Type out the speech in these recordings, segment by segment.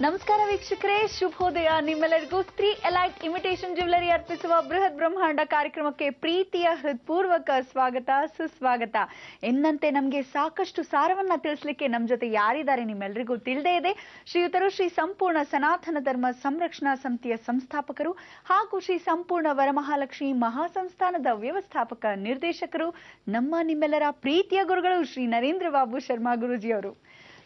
ನಮಸ್ಕಾರ ವೀಕ್ಷಕರೇ, ಶುಭೋದಯ. ನಿಮ್ಮೆಲ್ಲರಿಗೂ 3 ಎಲೈಟ್ ಇಮಿಟೇಷನ್ ಜ್ಯುವೆಲರಿ ಅರ್ಪಿಸುವ ಬೃಹತ್ ಬ್ರಹ್ಮಾಂಡ ಕಾರ್ಯಕ್ರಮಕ್ಕೆ ಪ್ರೀತಿಯ ಹೃತ್ಪೂರ್ವಕ ಸ್ವಾಗತ, ಸುಸ್ವಾಗತ. ಎಂದಂತೆ ನಮಗೆ ಸಾಕಷ್ಟು ಸಾರವನ್ನ ತಿಳಿಸ್ಲಿಕ್ಕೆ ನಮ್ಮ ಜೊತೆ ಯಾರಿದ್ದಾರೆ ನಿಮ್ಮೆಲ್ಲರಿಗೂ ತಿಳಿದೇ ಇದೆ. ಶ್ರೀಯುತರು ಶ್ರೀ ಸಂಪೂರ್ಣ ಸನಾತನ ಧರ್ಮ ಸಂರಕ್ಷಣಾ ಸಮಿತಿಯ ಸಂಸ್ಥಾಪಕರು ಹಾಗೂ ಶ್ರೀ ಸಂಪೂರ್ಣ ವರಮಹಾಲಕ್ಷ್ಮಿ ಮಹಾಸಂಸ್ಥಾನದ ವ್ಯವಸ್ಥಾಪಕ ನಿರ್ದೇಶಕರು, ನಮ್ಮ ನಿಮ್ಮೆಲ್ಲರ ಪ್ರೀತಿಯ ಗುರುಗಳು ಶ್ರೀ ನರೇಂದ್ರ ಬಾಬು ಶರ್ಮಾ ಗುರುಜಿಯವರು.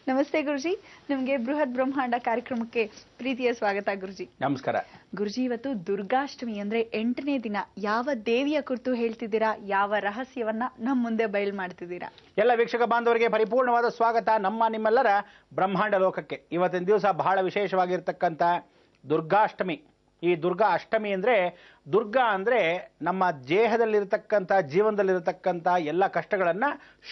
ನಮಸ್ತೆ ಗುರುಜಿ, ನಿಮಗೆ ಬೃಹತ್ ಬ್ರಹ್ಮಾಂಡ ಕಾರ್ಯಕ್ರಮಕ್ಕೆ ಪ್ರೀತಿಯ ಸ್ವಾಗತ ಗುರುಜಿ. ನಮಸ್ಕಾರ ಗುರುಜಿ. ಇವತ್ತು ದುರ್ಗಾಷ್ಟಮಿ ಅಂದ್ರೆ 8ನೇ ದಿನ. ಯಾವ ದೇವಿಯ ಕುರಿತು ಹೇಳ್ತಿದ್ದೀರಾ? ಯಾವ ರಹಸ್ಯವನ್ನ ನಮ್ಮ ಮುಂದೆ ಬಯಲು ಮಾಡ್ತಿದ್ದೀರಾ? ಎಲ್ಲ ವೀಕ್ಷಕ ಬಾಂಧವರಿಗೆ ಪರಿಪೂರ್ಣವಾದ ಸ್ವಾಗತ ನಮ್ಮ ನಿಮ್ಮೆಲ್ಲರ ಬ್ರಹ್ಮಾಂಡ ಲೋಕಕ್ಕೆ. ಇವತ್ತಿನ ದಿವಸ ಬಹಳ ವಿಶೇಷವಾಗಿರ್ತಕ್ಕಂಥ ದುರ್ಗಾಷ್ಟಮಿ. ಈ ದುರ್ಗಾ ಅಷ್ಟಮಿ ಅಂದ್ರೆ, ದುರ್ಗಾ ಅಂದ್ರೆ ನಮ್ಮ ದೇಹದಲ್ಲಿರ್ತಕ್ಕಂಥ ಜೀವನದಲ್ಲಿರ್ತಕ್ಕಂಥ ಎಲ್ಲ ಕಷ್ಟಗಳನ್ನ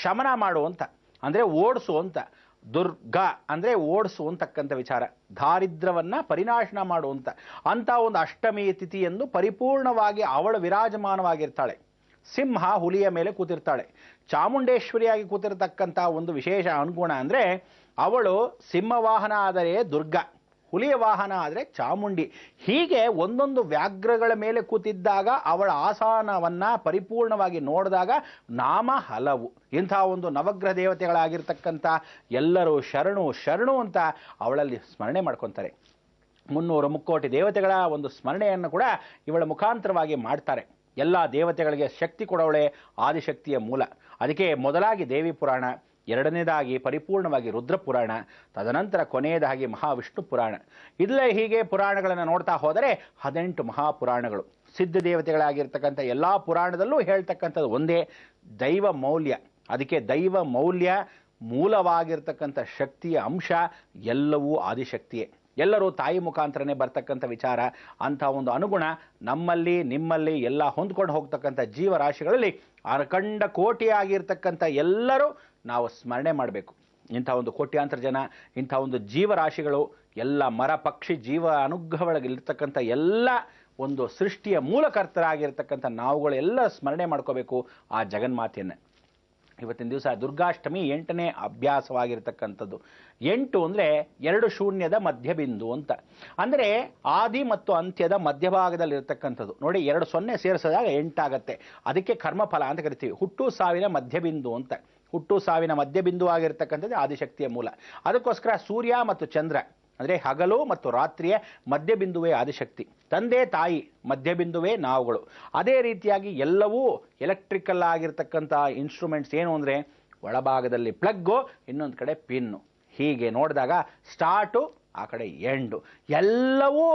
ಶಮನ ಮಾಡುವಂತ, ಅಂದ್ರೆ ಓಡಿಸುವಂತ. ದುರ್ಗಾ ಅಂದ್ರೆ ಓಡಿಸುವಂತಕ್ಕಂಥ ವಿಚಾರ, ದಾರಿದ್ರ್ಯವನ್ನ ಪರಿನಾಶನ ಮಾಡುವಂತ ಅಂತ ಒಂದು ಅಷ್ಟಮಿ ತಿಥಿ ಎಂದು ಪರಿಪೂರ್ಣವಾಗಿ ಅವಳು ವಿರಾಜಮಾನವಾಗಿರ್ತಾಳೆ. ಸಿಂಹ ಹುಲಿಯ ಮೇಲೆ ಕೂತಿರ್ತಾಳೆ. ಚಾಮುಂಡೇಶ್ವರಿಯಾಗಿ ಕೂತಿರ್ತಕ್ಕಂಥ ಒಂದು ವಿಶೇಷ ಅನುಗುಣ ಅಂದ್ರೆ, ಅವಳು ಸಿಂಹವಾಹನ ಆದರೆ ದುರ್ಗಾ, ಹುಲಿಯ ವಾಹನ ಆದರೆ ಚಾಮುಂಡಿ. ಹೀಗೆ ಒಂದೊಂದು ವ್ಯಾಘ್ರಗಳ ಮೇಲೆ ಕೂತಿದ್ದಾಗ ಅವಳ ಆಸನವನ್ನ ಪರಿಪೂರ್ಣವಾಗಿ ನೋಡಿದಾಗ ನಾಮ ಹಲವು. ಇಂಥ ಒಂದು ನವಗ್ರಹ ದೇವತೆಗಳಾಗಿರ್ತಕ್ಕಂಥ ಎಲ್ಲರೂ ಶರಣು ಶರಣು ಅಂತ ಅವಳಲ್ಲಿ ಸ್ಮರಣೆ ಮಾಡ್ಕೊತಾರೆ. 300 ಮುಕ್ಕೋಟಿ ದೇವತೆಗಳ ಒಂದು ಸ್ಮರಣೆಯನ್ನು ಕೂಡ ಇವಳ ಮುಖಾಂತರವಾಗಿ ಮಾಡ್ತಾರೆ. ಎಲ್ಲ ದೇವತೆಗಳಿಗೆ ಶಕ್ತಿ ಕೊಡವಳೆ ಆದಿಶಕ್ತಿಯ ಮೂಲ. ಅದಕ್ಕೆ ಮೊದಲಾಗಿ ದೇವಿ ಪುರಾಣ, ಎರಡನೇದಾಗಿ ಪರಿಪೂರ್ಣವಾಗಿ ರುದ್ರ ಪುರಾಣ, ತದನಂತರ ಕೊನೆಯದಾಗಿ ಮಹಾವಿಷ್ಣು ಪುರಾಣ. ಇಲ್ಲೇ ಹೀಗೆ ಪುರಾಣಗಳನ್ನು ನೋಡ್ತಾ ಹೋದರೆ 18 ಮಹಾಪುರಾಣಗಳು. ಸಿದ್ಧ ದೇವತೆಗಳಾಗಿರ್ತಕ್ಕಂಥ ಎಲ್ಲ ಪುರಾಣದಲ್ಲೂ ಹೇಳ್ತಕ್ಕಂಥದ್ದು ಒಂದೇ, ದೈವ ಮೌಲ್ಯ. ಅದಕ್ಕೆ ದೈವ ಮೌಲ್ಯ ಮೂಲವಾಗಿರ್ತಕ್ಕಂಥ ಶಕ್ತಿಯ ಅಂಶ ಎಲ್ಲವೂ ಆದಿಶಕ್ತಿಯೇ. ಎಲ್ಲರೂ ತಾಯಿ ಮುಖಾಂತರನೇ ಬರ್ತಕ್ಕಂಥ ವಿಚಾರ. ಅಂಥ ಒಂದು ಅನುಗುಣ ನಮ್ಮಲ್ಲಿ ನಿಮ್ಮಲ್ಲಿ ಎಲ್ಲ ಹೊಂದ್ಕೊಂಡು ಹೋಗ್ತಕ್ಕಂಥ ಜೀವರಾಶಿಗಳಲ್ಲಿ ಅಖಂಡ ಕೋಟಿಯಾಗಿರ್ತಕ್ಕಂಥ ಎಲ್ಲರೂ ನಾವು ಸ್ಮರಣೆ ಮಾಡಬೇಕು. ಇಂಥ ಒಂದು ಕೋಟ್ಯಾಂತರ ಜನ, ಇಂಥ ಒಂದು ಜೀವರಾಶಿಗಳು, ಎಲ್ಲ ಮರ ಪಕ್ಷಿ ಜೀವ ಅನುಗ್ರಹಗಳಿರ್ತಕ್ಕಂಥ ಎಲ್ಲ ಒಂದು ಸೃಷ್ಟಿಯ ಮೂಲಕರ್ತರಾಗಿರ್ತಕ್ಕಂಥ ನಾವುಗಳು ಎಲ್ಲ ಸ್ಮರಣೆ ಮಾಡ್ಕೋಬೇಕು ಆ ಜಗನ್ಮಾತೆಯನ್ನು. ಇವತ್ತಿನ ದಿವಸ ದುರ್ಗಾಷ್ಟಮಿ 8ನೇ ಅಭ್ಯಾಸವಾಗಿರ್ತಕ್ಕಂಥದ್ದು. 8 ಅಂದರೆ 2 ಶೂನ್ಯದ ಮಧ್ಯಬಿಂದು ಅಂತ. ಅಂದರೆ ಆದಿ ಮತ್ತು ಅಂತ್ಯದ ಮಧ್ಯಭಾಗದಲ್ಲಿರ್ತಕ್ಕಂಥದ್ದು. ನೋಡಿ, 2 0 ಸೇರಿಸಿದಾಗ 8 ಆಗತ್ತೆ. ಅದಕ್ಕೆ ಕರ್ಮಫಲ ಅಂತ ಕರಿತೀವಿ. ಹುಟ್ಟು ಸಾವಿನ ಮಧ್ಯಬಿಂದು ಅಂತ. ಹುಟ್ಟು ಸಾವಿನ ಮಧ್ಯಬಿಂದು ಆಗಿರ್ತಕ್ಕಂಥದ್ದು ಆದಿಶಕ್ತಿಯ ಮೂಲ. ಅದಕ್ಕೋಸ್ಕರ ಸೂರ್ಯ ಮತ್ತು ಚಂದ್ರ ಅಂದರೆ ಹಗಲು ಮತ್ತು ರಾತ್ರಿಯ ಮಧ್ಯಬಿಂದುವೇ ಆದಿಶಕ್ತಿ. ತಂದೆ ತಾಯಿ ಮಧ್ಯಬಿಂದುವೇ ನಾವುಗಳು. ಅದೇ ರೀತಿಯಾಗಿ ಎಲ್ಲವೂ ಎಲೆಕ್ಟ್ರಿಕಲ್ ಆಗಿರ್ತಕ್ಕಂಥ ಇನ್ಸ್ಟ್ರೂಮೆಂಟ್ಸ್ ಏನು ಅಂದರೆ, ಒಳಭಾಗದಲ್ಲಿ ಪ್ಲಗ್ಗು, ಇನ್ನೊಂದು ಕಡೆ ಪಿನ್ನು. ಹೀಗೆ ನೋಡಿದಾಗ ಸ್ಟಾರ್ಟು, ಆ ಕಡೆ ಎಂಡು, ಎಲ್ಲವೂ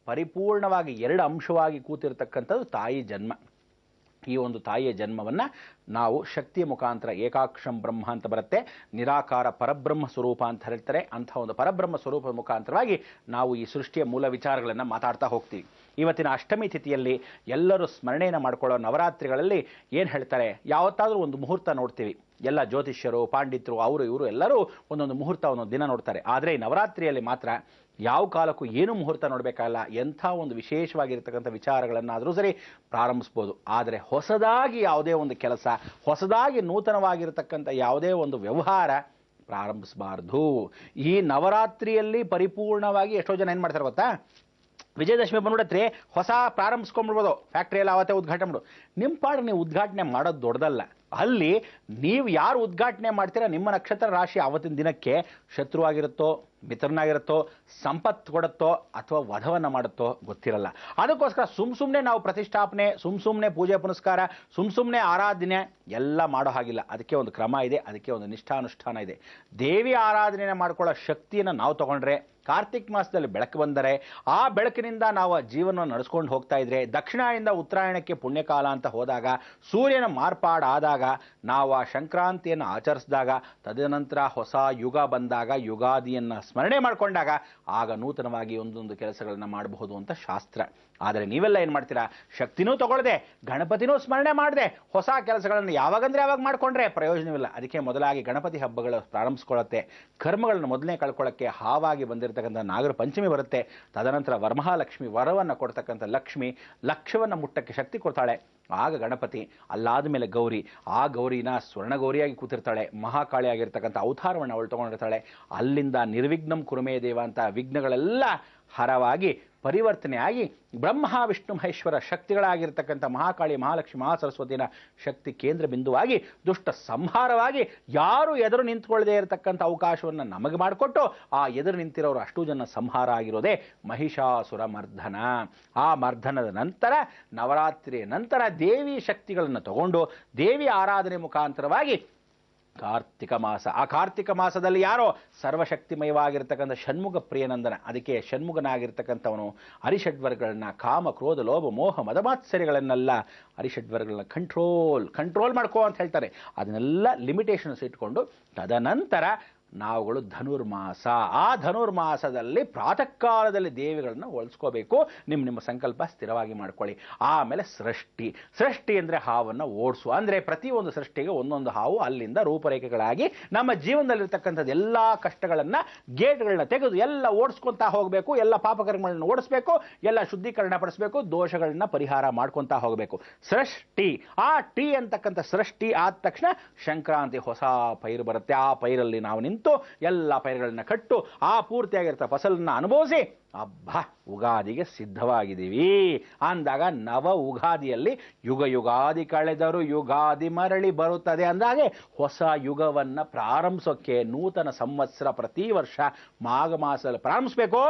ಪರಿಪೂರ್ಣವಾಗಿ 2 ಅಂಶವಾಗಿ ಕೂತಿರ್ತಕ್ಕಂಥದ್ದು ತಾಯಿ ಜನ್ಮ. ಈ ಒಂದು ತಾಯಿಯ ಜನ್ಮವನ್ನು ನಾವು ಶಕ್ತಿಯ ಮುಖಾಂತರ, ಏಕಾಕ್ಷಂ ಬ್ರಹ್ಮ ಅಂತ ಬರುತ್ತೆ, ನಿರಾಕಾರ ಪರಬ್ರಹ್ಮ ಸ್ವರೂಪ ಅಂತ ಹೇಳ್ತಾರೆ. ಅಂಥ ಒಂದು ಪರಬ್ರಹ್ಮ ಸ್ವರೂಪದ ಮುಖಾಂತರವಾಗಿ ನಾವು ಈ ಸೃಷ್ಟಿಯ ಮೂಲ ವಿಚಾರಗಳನ್ನು ಮಾತಾಡ್ತಾ ಹೋಗ್ತೀವಿ. ಇವತ್ತಿನ ಅಷ್ಟಮಿ ತಿಥಿಯಲ್ಲಿ ಎಲ್ಲರೂ ಸ್ಮರಣೆಯನ್ನು ಮಾಡ್ಕೊಳ್ಳೋ ನವರಾತ್ರಿಗಳಲ್ಲಿ ಏನು ಹೇಳ್ತಾರೆ, ಯಾವತ್ತಾದರೂ ಒಂದು ಮುಹೂರ್ತ ನೋಡ್ತೀವಿ. ಎಲ್ಲ ಜ್ಯೋತಿಷ್ಯರು, ಪಾಂಡಿತರು, ಅವರು ಇವರು ಎಲ್ಲರೂ ಒಂದೊಂದು ಮುಹೂರ್ತ, ಒಂದೊಂದು ದಿನ ನೋಡ್ತಾರೆ. ಆದರೆ ಈ ನವರಾತ್ರಿಯಲ್ಲಿ ಮಾತ್ರ ಯಾವ ಕಾಲಕ್ಕೂ ಏನು ಮುಹೂರ್ತ ನೋಡಬೇಕಾಗಲ್ಲ. ಎಂಥ ಒಂದು ವಿಶೇಷವಾಗಿರ್ತಕ್ಕಂಥ ವಿಚಾರಗಳನ್ನಾದರೂ ಸರಿ ಪ್ರಾರಂಭಿಸ್ಬೋದು. ಆದರೆ ಹೊಸದಾಗಿ ಯಾವುದೇ ಒಂದು ಕೆಲಸ, ಹೊಸದಾಗಿ ನೂತನವಾಗಿರ್ತಕ್ಕಂಥ ಯಾವುದೇ ಒಂದು ವ್ಯವಹಾರ ಪ್ರಾರಂಭಿಸಬಾರ್ದು. ಈ ನವರಾತ್ರಿಯಲ್ಲಿ ಪರಿಪೂರ್ಣವಾಗಿ ಎಷ್ಟೋ ಜನ ಏನು ಮಾಡ್ತಾರೆ ಗೊತ್ತಾ, ವಿಜಯದಶಮಿ ಬಂದ್ಬಿಡತ್ರಿ, ಹೊಸ ಪ್ರಾರಂಭಿಸ್ಕೊಂಡ್ಬಿಡ್ಬೋದು, ಫ್ಯಾಕ್ಟ್ರಿ ಎಲ್ಲ ಅವತ್ತೇ ಉದ್ಘಾಟನೆ ಮಾಡು. ನಿಮ್ಮ ಪಾಡು ನೀವು ಉದ್ಘಾಟನೆ ಮಾಡೋದು ದೊಡ್ಡದಲ್ಲ. ಅಲ್ಲಿ ನೀವು ಯಾರು ಉದ್ಘಾಟನೆ ಮಾಡ್ತೀರಾ, ನಿಮ್ಮ ನಕ್ಷತ್ರ ರಾಶಿ ಆವತ್ತಿನ ದಿನಕ್ಕೆ ಶತ್ರುವಾಗಿರುತ್ತೋ, ಮಿತ್ರನಾಗಿರುತ್ತೋ, ಸಂಪತ್ತು ಕೊಡುತ್ತೋ ಅಥವಾ ವಧವನ್ನು ಮಾಡುತ್ತೋ ಗೊತ್ತಿರಲ್ಲ. ಅದಕ್ಕೋಸ್ಕರ ಸುಮ್ಮನೆ ನಾವು ಪ್ರತಿಷ್ಠಾಪನೆ, ಸುಮ್ಮನೆ ಪೂಜೆ ಪುನಸ್ಕಾರ, ಸುಮ್ಮನೆ ಆರಾಧನೆ ಎಲ್ಲ ಮಾಡೋ ಹಾಗಿಲ್ಲ. ಅದಕ್ಕೆ ಒಂದು ಕ್ರಮ ಇದೆ, ಅದಕ್ಕೆ ಒಂದು ನಿಷ್ಠಾನುಷ್ಠಾನ ಇದೆ. ದೇವಿ ಆರಾಧನೆ ಮಾಡ್ಕೊಳ್ಳೋ ಶಕ್ತಿಯನ್ನು ನಾವು ತಗೊಂಡ್ರೆ, ಕಾರ್ತಿಕ್ ಮಾಸದಲ್ಲಿ ಬೆಳಕು ಬಂದರೆ ಆ ಬೆಳಕಿನಿಂದ ನಾವು ಜೀವನವನ್ನು ನಡೆಸ್ಕೊಂಡು ಹೋಗ್ತಾ ಇದ್ರೆ, ದಕ್ಷಿಣದಿಂದ ಉತ್ತರಾಯಣಕ್ಕೆ ಪುಣ್ಯಕಾಲ ಅಂತ ಹೋದಾಗ, ಸೂರ್ಯನ ಮಾರ್ಪಾಡಾದಾಗ, ನಾವು ಆ ಸಂಕ್ರಾಂತಿಯನ್ನು ಆಚರಿಸಿದಾಗ, ತದನಂತರ ಹೊಸ ಯುಗ ಬಂದಾಗ, ಯುಗಾದಿಯನ್ನು ಸ್ಮರಣೆ ಮಾಡಿಕೊಂಡಾಗ ಆಗ ನೂತನವಾಗಿ ಒಂದೊಂದು ಕೆಲಸಗಳನ್ನು ಮಾಡಬಹುದು ಅಂತ ಶಾಸ್ತ್ರ. ಆದರೆ ನೀವೆಲ್ಲ ಏನು ಮಾಡ್ತೀರಾ, ಶಕ್ತಿನೂ ತಗೊಳ್ಳದೆ, ಗಣಪತಿನೂ ಸ್ಮರಣೆ ಮಾಡದೆ, ಹೊಸ ಕೆಲಸಗಳನ್ನು ಯಾವಾಗಂದ್ರೆ ಯಾವಾಗ ಮಾಡಿಕೊಂಡ್ರೆ ಪ್ರಯೋಜನವಿಲ್ಲ. ಅದಕ್ಕೆ ಮೊದಲಾಗಿ ಗಣಪತಿ ಹಬ್ಬಗಳು ಪ್ರಾರಂಭಿಸ್ಕೊಳ್ಳುತ್ತೆ. ಕರ್ಮಗಳನ್ನು ಮೊದಲನೇ ಕಳ್ಕೊಳ್ಳೋಕ್ಕೆ ಹಾವಾಗಿ ಬಂದಿರತಕ್ಕಂಥ ನಾಗರ ಪಂಚಮಿ ಬರುತ್ತೆ. ತದನಂತರ ವರಮಹಾಲಕ್ಷ್ಮಿ, ವರವನ್ನು ಕೊಡ್ತಕ್ಕಂಥ ಲಕ್ಷ್ಮಿ, ಲಕ್ಷ್ಯವನ್ನು ಮುಟ್ಟಕ್ಕೆ ಶಕ್ತಿ ಕೊಡ್ತಾಳೆ. ಆಗ ಗಣಪತಿ, ಅಲ್ಲಾದ ಮೇಲೆ ಗೌರಿ, ಆ ಗೌರಿನ ಸ್ವರ್ಣ ಗೌರಿಯಾಗಿ ಕೂತಿರ್ತಾಳೆ. ಮಹಾಕಾಳಿಯಾಗಿರ್ತಕ್ಕಂಥ ಅವತಾರವನ್ನು ಅವಳು ತಗೊಂಡಿರ್ತಾಳೆ. ಅಲ್ಲಿಂದ ನಿರ್ವಿಘ್ನಂ ಕುರುಮೇ ದೇವ ಅಂತ ವಿಘ್ನಗಳೆಲ್ಲ ಹರವಾಗಿ ಪರಿವರ್ತನೆಯಾಗಿ ಬ್ರಹ್ಮ ವಿಷ್ಣು ಮಹೇಶ್ವರ ಶಕ್ತಿಗಳಾಗಿರ್ತಕ್ಕಂಥ ಮಹಾಕಾಳಿ, ಮಹಾಲಕ್ಷ್ಮಿ, ಮಹಾಸರಸ್ವತಿನ ಶಕ್ತಿ ಕೇಂದ್ರ ಬಿಂದುವಾಗಿ ದುಷ್ಟ ಸಂಹಾರವಾಗಿ ಯಾರು ಎದುರು ನಿಂತ್ಕೊಳ್ಳದೆ ಇರತಕ್ಕಂಥ ಅವಕಾಶವನ್ನು ನಮಗೆ ಮಾಡಿಕೊಟ್ಟು ಆ ಎದುರು ನಿಂತಿರೋರು ಅಷ್ಟೂ ಜನ ಸಂಹಾರ ಆಗಿರೋದೇ ಮಹಿಷಾಸುರ ಮರ್ಧನ. ಆ ಮರ್ಧನದ ನಂತರ ನವರಾತ್ರಿಯ ನಂತರ ದೇವಿ ಶಕ್ತಿಗಳನ್ನು ತಗೊಂಡು ದೇವಿ ಆರಾಧನೆ ಮುಖಾಂತರವಾಗಿ ಕಾರ್ತಿಕ ಮಾಸ, ಆ ಕಾರ್ತಿಕ ಮಾಸದಲ್ಲಿ ಯಾರೋ ಸರ್ವಶಕ್ತಿಮಯವಾಗಿರ್ತಕ್ಕಂಥ ಷಣ್ಮುಖ ಪ್ರಿಯನಂದನ, ಅದಕ್ಕೆ ಷಣ್ಮುಖನಾಗಿರ್ತಕ್ಕಂಥವನು ಅರಿಷಡ್ವರ್ಗಗಳನ್ನ, ಕಾಮ ಕ್ರೋಧ ಲೋಭ ಮೋಹ ಮದಮಾತ್ಸರ್ಯಗಳನ್ನೆಲ್ಲ ಅರಿಷಡ್ವರ್ಗಗಳನ್ನ ಕಂಟ್ರೋಲ್ ಮಾಡ್ಕೋ ಅಂತ ಹೇಳ್ತಾರೆ. ಅದನ್ನೆಲ್ಲ ಲಿಮಿಟೇಷನ್ಸ್ ಇಟ್ಕೊಂಡು ತದನಂತರ ನಾವುಗಳು ಧನುರ್ಮಾಸ, ಆ ಧನುರ್ಮಾಸದಲ್ಲಿ ಪ್ರಾತಃ ಕಾಲದಲ್ಲಿ ದೇವಿಗಳನ್ನ ಒಲಿಸ್ಕೋಬೇಕು. ನಿಮ್ಮ ಸಂಕಲ್ಪ ಸ್ಥಿರವಾಗಿ ಮಾಡ್ಕೊಳ್ಳಿ. ಆಮೇಲೆ ಸೃಷ್ಟಿ ಅಂದರೆ ಹಾವನ್ನು ಓಡಿಸುವ, ಅಂದರೆ ಪ್ರತಿಯೊಂದು ಸೃಷ್ಟಿಗೆ ಒಂದೊಂದು ಹಾವು ಅಲ್ಲಿಂದ ರೂಪರೇಖೆಗಳಾಗಿ ನಮ್ಮ ಜೀವನದಲ್ಲಿರ್ತಕ್ಕಂಥದ್ದು ಎಲ್ಲ ಕಷ್ಟಗಳನ್ನು, ಗೇಟ್ಗಳನ್ನ ತೆಗೆದು ಎಲ್ಲ ಓಡಿಸ್ಕೊತಾ ಹೋಗಬೇಕು. ಎಲ್ಲ ಪಾಪಕರ್ಮಗಳನ್ನ ಓಡಿಸ್ಬೇಕು, ಎಲ್ಲ ಶುದ್ಧೀಕರಣ ಪಡಿಸಬೇಕು, ದೋಷಗಳನ್ನ ಪರಿಹಾರ ಮಾಡ್ಕೊತಾ ಹೋಗಬೇಕು. ಸೃಷ್ಟಿ, ಆ ಟಿ ಅಂತಕ್ಕಂಥ ಸೃಷ್ಟಿ ಆದ ತಕ್ಷಣ ಸಂಕ್ರಾಂತಿ, ಹೊಸ ಪೈರು ಬರುತ್ತೆ. ಆ ಪೈರಲ್ಲಿ ನಾವು ನಿಂತು ಎಲ್ಲ ಪೈರುಗಳನ್ನ ಕಟ್ಟು ಆ ಪೂರ್ತಿಯಾಗಿರ್ತ ಫಸಲನ್ನ ಅನುಭವಿಸಿ ಹಬ್ಬ ಉಗಾದಿಗೆ ಸಿದ್ಧವಾಗಿದ್ದೀವಿ ಅಂದಾಗ, ನವ ಉಗಾದಿಯಲ್ಲಿ ಯುಗಾದಿ ಕಳೆದರೂ ಯುಗಾದಿ ಮರಳಿ ಬರುತ್ತದೆ ಅಂದಾಗೆ ಹೊಸ ಯುಗವನ್ನು ಪ್ರಾರಂಭಿಸೋಕ್ಕೆ ನೂತನ ಸಂವತ್ಸರ ಪ್ರತಿ ವರ್ಷ ಮಾಘ ಮಾಸದಲ್ಲಿ ಪ್ರಾರಂಭಿಸಬೇಕು.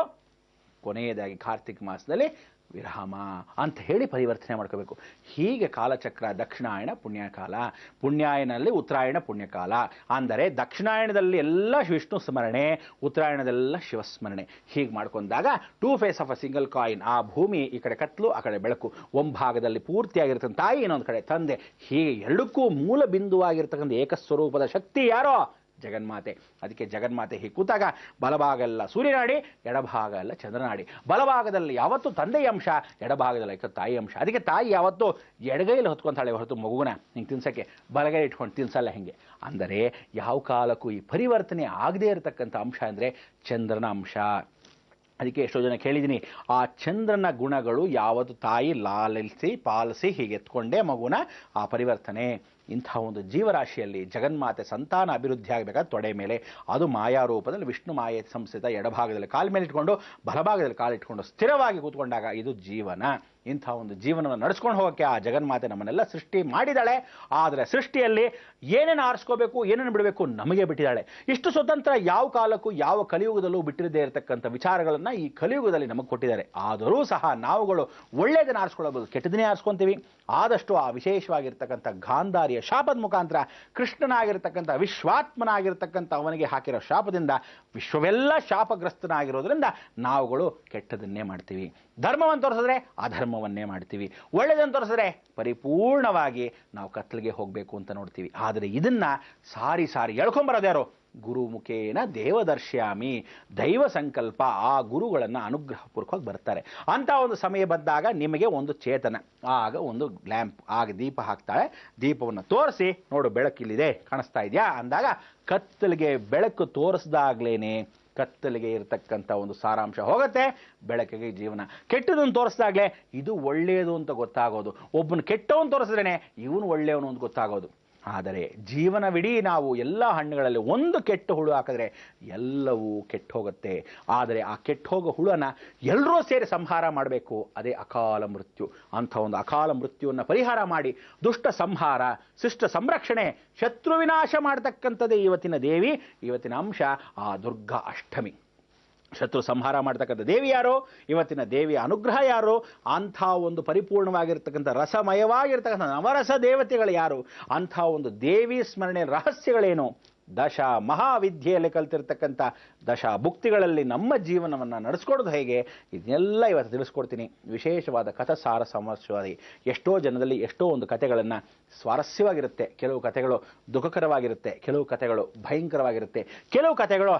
ಕೊನೆಯದಾಗಿ ಕಾರ್ತಿಕ ಮಾಸದಲ್ಲಿ ವಿರಾಮ ಅಂತ ಹೇಳಿ ಪರಿವರ್ತನೆ ಮಾಡ್ಕೋಬೇಕು. ಹೀಗೆ ಕಾಲಚಕ್ರ ದಕ್ಷಿಣಾಯನ ಪುಣ್ಯಕಾಲ, ಪುಣ್ಯಾಯನಲ್ಲಿ ಉತ್ತರಾಯಣ ಪುಣ್ಯಕಾಲ. ಅಂದರೆ ದಕ್ಷಿಣಾಯನದಲ್ಲಿ ಎಲ್ಲ ವಿಷ್ಣು ಸ್ಮರಣೆ, ಉತ್ತರಾಯಣದೆಲ್ಲ ಶಿವಸ್ಮರಣೆ. ಹೀಗೆ ಮಾಡ್ಕೊಂಡಾಗ two face of a single coin. ಆ ಭೂಮಿ ಈ ಕಡೆ ಕತ್ಲು, ಆ ಕಡೆ ಬೆಳಕು. ಒಂಭಾಗದಲ್ಲಿ ಪೂರ್ತಿಯಾಗಿರ್ತಕ್ಕಂಥ ತಾಯಿ, ಇನ್ನೊಂದು ಕಡೆ ತಂದೆ. ಹೀಗೆ ಎರಡಕ್ಕೂ ಮೂಲ ಬಿಂದುವಾಗಿರ್ತಕ್ಕಂಥ ಏಕಸ್ವರೂಪದ ಶಕ್ತಿ ಯಾರೋ ಜಗನ್ಮಾತೆ. ಅದಕ್ಕೆ ಜಗನ್ಮಾತೆ ಹೀಗೆ ಕೂತಾಗ ಬಲಭಾಗ ಎಲ್ಲ ಸೂರ್ಯನಾಡಿ, ಎಡಭಾಗ ಎಲ್ಲ ಚಂದ್ರನಾಡಿ. ಬಲಭಾಗದಲ್ಲಿ ಯಾವತ್ತೂ ತಂದೆಯ ಅಂಶ, ಎಡಭಾಗದಲ್ಲಿ ತಾಯಿ ಅಂಶ. ಅದಕ್ಕೆ ತಾಯಿ ಯಾವತ್ತೂ ಎಡಗೈಲಿ ಹೊತ್ಕೊಂತಾಳೆ ಹೊರತು ಮಗುವನ್ನ ಹಿಂಗೆ ತಿನ್ಸಕ್ಕೆ ಬಲಗೈ ಇಟ್ಕೊಂಡು ತಿನ್ಸಲ್ಲ. ಹೆಂಗೆ ಅಂದರೆ ಯಾವ ಕಾಲಕ್ಕೂ ಈ ಪರಿವರ್ತನೆ ಆಗದೇ ಇರತಕ್ಕಂಥ ಅಂಶ ಅಂದರೆ ಚಂದ್ರನ ಅಂಶ. ಅದಕ್ಕೆ ಎಷ್ಟೋ ಜನ ಕೇಳಿದ್ದೀನಿ, ಆ ಚಂದ್ರನ ಗುಣಗಳು ಯಾವತ್ತು ತಾಯಿ ಲಾಲಿಸಿ ಪಾಲಿಸಿ ಹೀಗೆ ಎತ್ಕೊಂಡೇ ಮಗುನ ಆ ಪರಿವರ್ತನೆ. ಇಂಥ ಒಂದು ಜೀವರಾಶಿಯಲ್ಲಿ ಜಗನ್ಮಾತೆ ಸಂತಾನ ಅಭಿವೃದ್ಧಿ ಆಗಬೇಕಾದ್ರೆ ತೊಡೆ ಮೇಲೆ, ಅದು ಮಾಯಾ ರೂಪದಲ್ಲಿ ವಿಷ್ಣು ಮಾಯೆ ಸಂಸ್ಥಿತ, ಎಡಭಾಗದಲ್ಲಿ ಕಾಲ ಮೇಲೆ ಇಟ್ಕೊಂಡು ಬಲಭಾಗದಲ್ಲಿ ಕಾಲಿಟ್ಕೊಂಡು ಸ್ಥಿರವಾಗಿ ಕೂತ್ಕೊಂಡಾಗ ಇದು ಜೀವನ. ಇಂಥ ಒಂದು ಜೀವನವನ್ನು ನಡೆಸ್ಕೊಂಡು ಹೋಗೋಕ್ಕೆ ಆ ಜಗನ್ಮಾತೆ ನಮ್ಮನ್ನೆಲ್ಲ ಸೃಷ್ಟಿ ಮಾಡಿದ್ದಾಳೆ. ಆದರೆ ಸೃಷ್ಟಿಯಲ್ಲಿ ಏನೇನು ಆರಿಸ್ಕೋಬೇಕು, ಏನೇನು ಬಿಡಬೇಕು ನಮಗೆ ಬಿಟ್ಟಿದ್ದಾಳೆ. ಇಷ್ಟು ಸ್ವತಂತ್ರ ಯಾವ ಕಾಲಕ್ಕೂ ಯಾವ ಕಲಿಯುಗದಲ್ಲೂ ಬಿಟ್ಟಿರದೇ ಇರತಕ್ಕಂಥ ವಿಚಾರಗಳನ್ನು ಈ ಕಲಿಯುಗದಲ್ಲಿ ನಮಗೆ ಕೊಟ್ಟಿದ್ದಾರೆ. ಆದರೂ ಸಹ ನಾವುಗಳು ಒಳ್ಳೆಯದನ್ನು ಆರಿಸ್ಕೊಳ್ಳಬಹುದು, ಕೆಟ್ಟದನ್ನೇ ಆರಿಸ್ಕೊತೀವಿ. ಆದಷ್ಟು ಆ ವಿಶೇಷವಾಗಿರ್ತಕ್ಕಂಥ ಗಾಂಧಾರಿಯ ಶಾಪದ ಮುಖಾಂತರ ಕೃಷ್ಣನಾಗಿರ್ತಕ್ಕಂಥ ವಿಶ್ವಾತ್ಮನಾಗಿರ್ತಕ್ಕಂಥ ಅವನಿಗೆ ಹಾಕಿರೋ ಶಾಪದಿಂದ ವಿಶ್ವವೆಲ್ಲ ಶಾಪಗ್ರಸ್ತನಾಗಿರೋದ್ರಿಂದ ನಾವುಗಳು ಕೆಟ್ಟದನ್ನೇ ಮಾಡ್ತೀವಿ. ಧರ್ಮವನ್ನು ತೋರಿಸಿದ್ರೆ ಅಧರ್ಮವನ್ನೇ ಮಾಡ್ತೀವಿ, ಒಳ್ಳೆಯದನ್ನು ತೋರಿಸಿದ್ರೆ ಪರಿಪೂರ್ಣವಾಗಿ ನಾವು ಕತ್ತಲಿಗೆ ಹೋಗಬೇಕು ಅಂತ ನೋಡ್ತೀವಿ. ಆದರೆ ಇದನ್ನ ಸಾರಿ ಎಳ್ಕೊಂಬರೋದ್ಯಾರು? ಗುರುಮುಖೇನ ದೇವದರ್ಶ್ಯಾಮಿ, ದೈವ ಸಂಕಲ್ಪ. ಆ ಗುರುಗಳನ್ನು ಅನುಗ್ರಹಪೂರ್ವಕವಾಗಿ ಬರ್ತಾರೆ. ಅಂತ ಒಂದು ಸಮಯ ಬಂದಾಗ ನಿಮಗೆ ಒಂದು ಚೇತನ, ಆಗ ಒಂದು ಲ್ಯಾಂಪ್, ಆಗ ದೀಪ ಹಾಕ್ತಾಳೆ. ದೀಪವನ್ನು ತೋರಿಸಿ, ನೋಡು ಬೆಳಕಿಲ್ಲಿದೆ, ಕಾಣಿಸ್ತಾ ಇದೆಯಾ ಅಂದಾಗ ಕತ್ತಲಿಗೆ ಬೆಳಕು ತೋರಿಸ್ದಾಗ್ಲೇನೆ ಕತ್ತಲಿಗೆ ಇರತಕ್ಕಂಥ ಒಂದು ಸಾರಾಂಶ ಹೋಗುತ್ತೆ, ಬೆಳಕಿಗೆ ಜೀವನ. ಕೆಟ್ಟದನ್ನು ತೋರಿಸ್ದಾಗಲೇ ಇದು ಒಳ್ಳೆಯದು ಅಂತ ಗೊತ್ತಾಗೋದು. ಒಬ್ಬನ ಕೆಟ್ಟವನು ತೋರಿಸಿದ್ರೇನೆ ಇವನು ಒಳ್ಳೆಯವನು ಅಂತ ಗೊತ್ತಾಗೋದು. ಆದರೆ ಜೀವನವಿಡೀ ನಾವು ಎಲ್ಲ ಹಣ್ಣುಗಳಲ್ಲಿ ಒಂದು ಕೆಟ್ಟ ಹುಳು ಹಾಕಿದ್ರೆ ಎಲ್ಲವೂ ಕೆಟ್ಟು ಹೋಗುತ್ತೆ. ಆದರೆ ಆ ಕೆಟ್ಟು ಹೋಗೋ ಹುಳನ ಎಲ್ಲರೂ ಸೇರಿ ಸಂಹಾರ ಮಾಡಬೇಕು, ಅದೇ ಅಕಾಲ ಮೃತ್ಯು. ಅಂಥ ಒಂದು ಅಕಾಲ ಮೃತ್ಯುವನ್ನು ಪರಿಹಾರ ಮಾಡಿ ದುಷ್ಟ ಸಂಹಾರ, ಶಿಷ್ಟ ಸಂರಕ್ಷಣೆ, ಶತ್ರು ವಿನಾಶ ಮಾಡತಕ್ಕಂಥದ್ದೇ ಇವತ್ತಿನ ದೇವಿ, ಇವತ್ತಿನ ಅಂಶ ಆ ದುರ್ಗಾ ಅಷ್ಟಮಿ. ಶತ್ರು ಸಂಹಾರ ಮಾಡ್ತಕ್ಕಂಥ ದೇವಿ ಯಾರು, ಇವತ್ತಿನ ದೇವಿಯ ಅನುಗ್ರಹ ಯಾರು, ಅಂಥ ಒಂದು ಪರಿಪೂರ್ಣವಾಗಿರ್ತಕ್ಕಂಥ ರಸಮಯವಾಗಿರ್ತಕ್ಕಂಥ ನವರಸ ದೇವತೆಗಳು ಯಾರು, ಅಂಥ ಒಂದು ದೇವಿ ಸ್ಮರಣೆ ರಹಸ್ಯಗಳೇನು, ದಶ ಮಹಾವಿದ್ಯೆಯಲ್ಲಿ ಕಲ್ತಿರ್ತಕ್ಕಂಥ ದಶ ಭುಕ್ತಿಗಳಲ್ಲಿ ನಮ್ಮ ಜೀವನವನ್ನು ನಡೆಸ್ಕೊಡೋದು ಹೇಗೆ, ಇದನ್ನೆಲ್ಲ ಇವತ್ತು ತಿಳಿಸ್ಕೊಡ್ತೀನಿ. ವಿಶೇಷವಾದ ಕಥಾಸಾರ ಸಮಸ್ಯೆ. ಎಷ್ಟೋ ಜನದಲ್ಲಿ ಎಷ್ಟೋ ಒಂದು ಕಥೆಗಳನ್ನು ಸ್ವಾರಸ್ಯವಾಗಿರುತ್ತೆ, ಕೆಲವು ಕಥೆಗಳು ದುಃಖಕರವಾಗಿರುತ್ತೆ, ಕೆಲವು ಕಥೆಗಳು ಭಯಂಕರವಾಗಿರುತ್ತೆ, ಕೆಲವು ಕಥೆಗಳು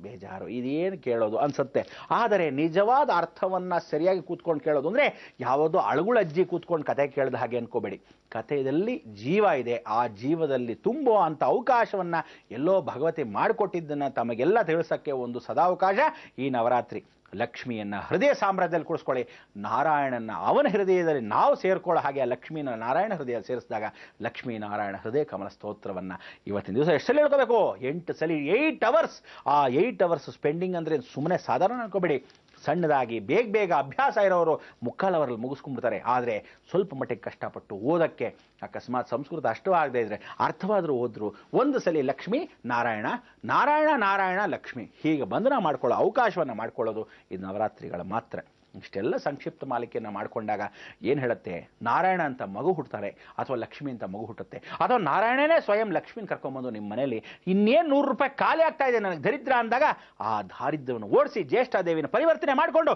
ಬೇಜಾರು, ಇದೇನು ಕೇಳೋದು ಅನ್ಸುತ್ತೆ. ಆದರೆ ನಿಜವಾದ ಅರ್ಥವನ್ನು ಸರಿಯಾಗಿ ಕೂತ್ಕೊಂಡು ಕೇಳೋದು ಅಂದರೆ ಯಾವುದೋ ಅಳುಗುಳಜ್ಜಿ ಕೂತ್ಕೊಂಡು ಕತೆ ಕೇಳಿದ ಹಾಗೆ ಅನ್ಕೋಬೇಡಿ. ಕಥೆಯಲ್ಲಿ ಜೀವ ಇದೆ, ಆ ಜೀವದಲ್ಲಿ ತುಂಬೋ ಅಂಥ ಅವಕಾಶವನ್ನು ಎಲ್ಲೋ ಭಗವತಿ ಮಾಡಿಕೊಟ್ಟಿದ್ದನ್ನು ತಮಗೆಲ್ಲ ತಿಳಿಸೋಕ್ಕೆ ಒಂದು ಸದಾವಕಾಶ ಈ ನವರಾತ್ರಿ. ಲಕ್ಷ್ಮಿಯನ್ನು ಹೃದಯ ಸಾಮ್ರಾಜ್ಯದಲ್ಲಿ ಕೂಡಿಸ್ಕೊಳ್ಳಿ, ನಾರಾಯಣನ ಅವನ ಹೃದಯದಲ್ಲಿ ನಾವು ಸೇರ್ಕೊಳ್ಳೋ ಹಾಗೆ ಆ ಲಕ್ಷ್ಮೀನ ನಾರಾಯಣ ಹೃದಯ ಸೇರಿಸಿದಾಗ ಲಕ್ಷ್ಮೀ ನಾರಾಯಣ ಹೃದಯ ಕಮಲ ಸ್ತೋತ್ರವನ್ನು ಇವತ್ತಿನ ದಿವಸ ಎಷ್ಟು ಸಲ ಹೇಳ್ಕೋಬೇಕು, 8 ಸಲ, 8 ಅವರ್ಸ್. ಆ 8 ಅವರ್ಸ್ ಸ್ಪೆಂಡಿಂಗ್ ಅಂದರೆ ಸುಮ್ಮನೆ ಸಾಧಾರಣ ಅನ್ಕೋಬೇಡಿ. ಸಣ್ಣದಾಗಿ ಬೇಗ ಅಭ್ಯಾಸ ಇರೋರು ಮುಕ್ಕಾಲವರಲ್ಲಿ ಮುಗಿಸ್ಕೊಂಡ್ಬಿಡ್ತಾರೆ. ಆದರೆ ಸ್ವಲ್ಪ ಮಟ್ಟಿಗೆ ಕಷ್ಟಪಟ್ಟು ಓದಕ್ಕೆ, ಅಕಸ್ಮಾತ್ ಸಂಸ್ಕೃತ ಅಷ್ಟು ಆಗದೆ ಇದ್ರೆ ಅರ್ಥವಾದರೂ ಓದ್ರು ಒಂದು ಸಲ ಲಕ್ಷ್ಮೀ ನಾರಾಯಣ, ನಾರಾಯಣ ನಾರಾಯಣ ಲಕ್ಷ್ಮಿ ಹೀಗೆ ಬಂಧನ ಮಾಡ್ಕೊಳ್ಳೋ ಅವಕಾಶವನ್ನು ಮಾಡ್ಕೊಳ್ಳೋದು ಇದು ನವರಾತ್ರಿಗಳ ಮಾತ್ರ. ಇಷ್ಟೆಲ್ಲ ಸಂಕ್ಷಿಪ್ತ ಮಾಲಿಕೆಯನ್ನು ಮಾಡಿಕೊಂಡಾಗ ಏನು ಹೇಳುತ್ತೆ, ನಾರಾಯಣ ಅಂತ ಮಗು ಹುಡ್ತಾರೆ ಅಥವಾ ಲಕ್ಷ್ಮಿ ಅಂತ ಮಗು ಹುಟ್ಟುತ್ತೆ, ಅಥವಾ ನಾರಾಯಣನೇ ಸ್ವಯಂ ಲಕ್ಷ್ಮಿನ ಕರ್ಕೊಂಬಂದು ನಿಮ್ಮ ಮನೇಲಿ ಇನ್ನೇನು 100 ರೂಪಾಯಿ ಖಾಲಿ ಆಗ್ತಾ ಇದೆ ನನಗೆ ದರಿದ್ರ ಅಂದಾಗ ಆ ದಾರಿದ್ರ್ಯವನ್ನು ಓಡಿಸಿ ಜ್ಯೇಷ್ಠಾದೇವಿನ ಪರಿವರ್ತನೆ ಮಾಡಿಕೊಂಡು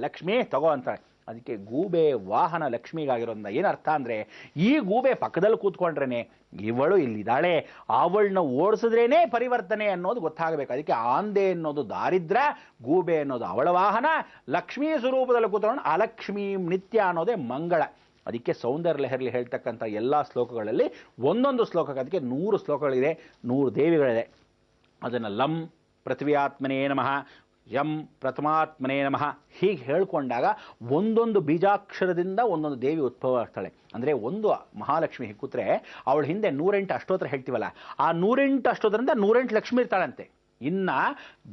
ಲಕ್ಷ್ಮಿ ತಗೋ ಅಂತಾಳೆ. ಅದಕ್ಕೆ ಗೂಬೆ ವಾಹನ ಲಕ್ಷ್ಮಿಗಾಗಿರೋದ್ರಿಂದ ಏನರ್ಥ ಅಂದರೆ, ಈ ಗೂಬೆ ಪಕ್ಕದಲ್ಲಿ ಕೂತ್ಕೊಂಡ್ರೇನೆ ಇವಳು ಇಲ್ಲಿದ್ದಾಳೆ, ಅವಳನ್ನ ಓಡಿಸಿದ್ರೇನೆ ಪರಿವರ್ತನೆ ಅನ್ನೋದು ಗೊತ್ತಾಗಬೇಕು. ಅದಕ್ಕೆ ಆಂದೆ ಅನ್ನೋದು ದಾರಿದ್ರ, ಗೂಬೆ ಅನ್ನೋದು ಅವಳ ವಾಹನ, ಲಕ್ಷ್ಮೀ ಸ್ವರೂಪದಲ್ಲಿ ಕೂತ್ಕೊಂಡು ಅಲಕ್ಷ್ಮೀ ನಿತ್ಯ ಅನ್ನೋದೇ ಮಂಗಳ. ಅದಕ್ಕೆ ಸೌಂದರ್ಯ ಲಹರಿಲಿ ಹೇಳ್ತಕ್ಕಂಥ ಎಲ್ಲ ಶ್ಲೋಕಗಳಲ್ಲಿ ಒಂದೊಂದು ಶ್ಲೋಕಕ್ಕೆ ಅದಕ್ಕೆ 100 ಶ್ಲೋಕಗಳಿದೆ, 100 ದೇವಿಗಳಿದೆ. ಅದನ್ನು ಲಂ ಪೃಥ್ವಿಯಾತ್ಮನೇ ನಮಃ, ಯಂ ಪ್ರಥಮಾತ್ಮನೇ ನಮಃ ಹೀಗೆ ಹೇಳ್ಕೊಂಡಾಗ ಒಂದೊಂದು ಬೀಜಾಕ್ಷರದಿಂದ ಒಂದೊಂದು ದೇವಿ ಉದ್ಭವ ಆಗ್ತಾಳೆ. ಅಂದರೆ ಒಂದು ಮಹಾಲಕ್ಷ್ಮಿ ಕೂತ್ರೆ ಅವಳ ಹಿಂದೆ 108 ಅಷ್ಟೋತ್ರ ಹೇಳ್ತೀವಲ್ಲ, ಆ 108 ಅಷ್ಟೋತ್ರದಿಂದ 108 ಲಕ್ಷ್ಮಿ ಇರ್ತಾಳಂತೆ. ಇನ್ನು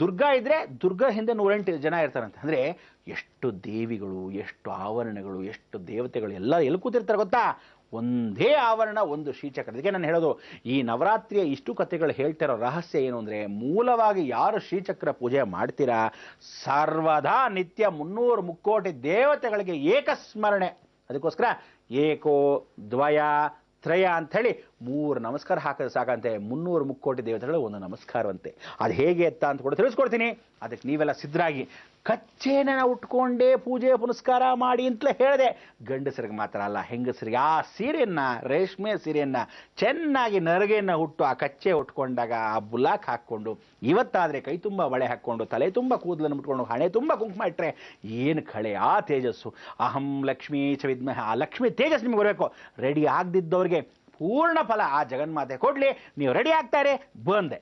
ದುರ್ಗಾ ಇದ್ದರೆ ದುರ್ಗಾ ಹಿಂದೆ 108 ಜನ ಇರ್ತಾರಂತೆ. ಅಂದರೆ ಎಷ್ಟು ದೇವಿಗಳು, ಎಷ್ಟು ಆವರಣಗಳು, ಎಷ್ಟು ದೇವತೆಗಳು ಎಲ್ಲ ಎಲ್ಲಿ ಕೂತಿರ್ತಾರೆ ಗೊತ್ತಾ, ಒಂದೇ ಆವರಣ, ಒಂದು ಶ್ರೀಚಕ್ರ. ಅದಕ್ಕೆ ನಾನು ಹೇಳೋದು, ಈ ನವರಾತ್ರಿಯ ಇಷ್ಟು ಕಥೆಗಳು ಹೇಳ್ತಿರೋ ರಹಸ್ಯ ಏನು ಅಂದರೆ, ಮೂಲವಾಗಿ ಯಾರು ಶ್ರೀಚಕ್ರ ಪೂಜೆ ಮಾಡ್ತೀರಾ ಸರ್ವದಾ ನಿತ್ಯ 300 ಮುಕ್ಕೋಟಿ ದೇವತೆಗಳಿಗೆ ಏಕಸ್ಮರಣೆ. ಅದಕ್ಕೋಸ್ಕರ ಏಕೋ ದ್ವಯ ತ್ರಯ ಅಂಥೇಳಿ 3 ನಮಸ್ಕಾರ ಹಾಕಿದ್ರೆ ಸಾಕಂತೆ. 300 ಮುಕ್ಕೋಟಿ ದೇವತೆಗಳು ಒಂದು ನಮಸ್ಕಾರವಂತೆ. ಅದು ಹೇಗೆ ಅಂತ ಕೂಡ ತಿಳಿಸ್ಕೊಡ್ತೀನಿ. ಅದಕ್ಕೆ ನೀವೆಲ್ಲ ಸಿದ್ಧರಾಗಿ ಕಚ್ಚೇನ ಉಟ್ಕೊಂಡೇ ಪೂಜೆ ಪುನಸ್ಕಾರ ಮಾಡಿ ಅಂತಲೇ ಹೇಳಿದೆ. ಗಂಡಸರಿಗೆ ಮಾತ್ರ ಅಲ್ಲ, ಹೆಂಗಸರಿಗೆ ಆ ಸೀರೆಯನ್ನು, ರೇಷ್ಮೆ ಸೀರೆಯನ್ನು ಚೆನ್ನಾಗಿ ನರಗೆಯನ್ನು ಹುಟ್ಟು ಆ ಕಚ್ಚೆ ಉಟ್ಕೊಂಡಾಗ ಆ ಬುಲಾಕ್ ಹಾಕ್ಕೊಂಡು, ಇವತ್ತಾದರೆ ಕೈ ತುಂಬ ಬಳೆ ಹಾಕ್ಕೊಂಡು, ತಲೆ ತುಂಬ ಕೂದಲನ್ನು ಮುಟ್ಕೊಂಡು, ಹಣೆ ತುಂಬ ಕುಂಕುಮ ಇಟ್ಟರೆ ಏನು ಕಳೆ ಆ ತೇಜಸ್ಸು. ಅಹಂ ಲಕ್ಷ್ಮೀ ಚ ವಿದ್ಮಃ, ಆ ಲಕ್ಷ್ಮಿ ತೇಜಸ್ ನಿಮಗೆ ಬರಬೇಕು. ರೆಡಿ ಆಗದಿದ್ದವ್ರಿಗೆ ಪೂರ್ಣ ಫಲ ಆ ಜಗನ್ಮಾತೆ ಕೊಡಲಿ. ನೀವು ರೆಡಿ ಆಗ್ತಾರೆ ಬಂದೆ.